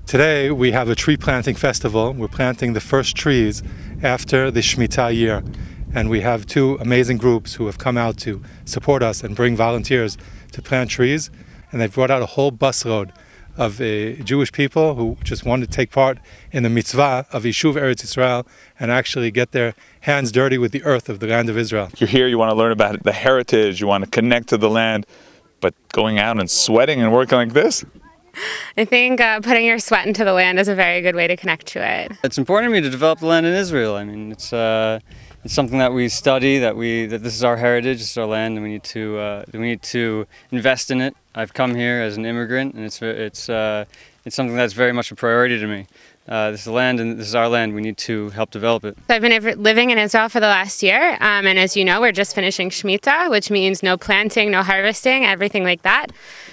Today we have a tree planting festival. We're planting the first trees after the Shemitah year. And we have two amazing groups who have come out to support us and bring volunteers to plant trees. And they've brought out a whole busload of Jewish people who just want to take part in the mitzvah of Yishuv Eretz Yisrael and actually get their hands dirty with the earth of the land of Israel. You're here, you want to learn about the heritage, you want to connect to the land, but going out and sweating and working like this? I think putting your sweat into the land is a very good way to connect to it. It's important to me to develop the land in Israel. I mean, it's something that we study, that this is our heritage, it's our land, and we need to invest in it. I've come here as an immigrant, and it's something that's very much a priority to me. This is the land, and this is our land. We need to help develop it. I've been living in Israel for the last year, and as you know, we're just finishing Shemitah, which means no planting, no harvesting, everything like that.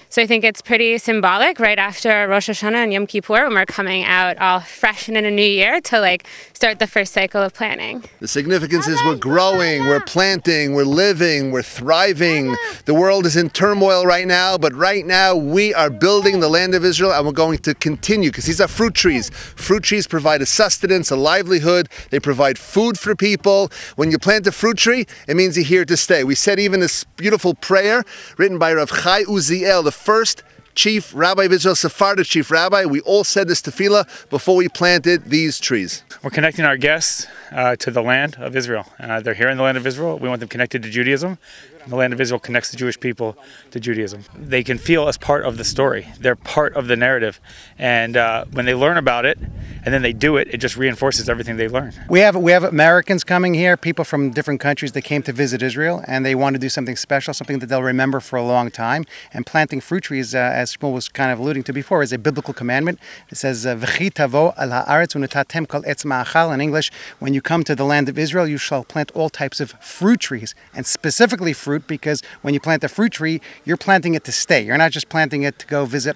So I think it's pretty symbolic right after Rosh Hashanah and Yom Kippur when we're coming out all fresh and in a new year to start the first cycle of planting. The significance is we're growing, we're planting, we're living, we're thriving. The world is in turmoil right now, but right now we are building the land of Israel, and we're going to continue because these are fruit trees. Fruit trees provide a sustenance, a livelihood. They provide food for people. When you plant a fruit tree, it means you're here to stay. We said even this beautiful prayer written by Rav Chai Uziel, the first chief rabbi of Israel, Sephardic chief rabbi. We all said this tefillah before we planted these trees. We're connecting our guests to the land of Israel. They're here in the land of Israel. We want them connected to Judaism. The land of Israel connects the Jewish people to Judaism. They can feel as part of the story. They're part of the narrative. And when they learn about it and then they do it, it just reinforces everything they learned. We have Americans coming here, people from different countries that came to visit Israel, and they want to do something special, something that they'll remember for a long time. And planting fruit trees, as Shmuel was kind of alluding to before, is a biblical commandment. It says, "V'chi tavo al haaretz u'natatem kol etz ma'achal." In English, when you come to the land of Israel, you shall plant all types of fruit trees, and specifically fruit, because when you plant a fruit tree, you're planting it to stay. You're not just planting it to go visit,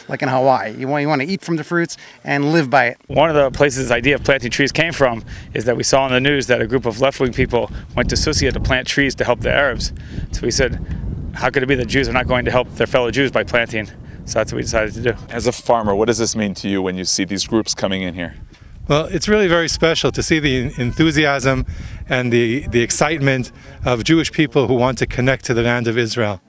like in Hawaii. You want to eat from the fruits and live by it. One of the places the idea of planting trees came from is that we saw in the news that a group of left-wing people went to Susia to plant trees to help the Arabs. So we said, how could it be that Jews are not going to help their fellow Jews by planting? So that's what we decided to do. As a farmer, what does this mean to you when you see these groups coming in here? Well, it's really very special to see the enthusiasm and the excitement of Jewish people who want to connect to the land of Israel.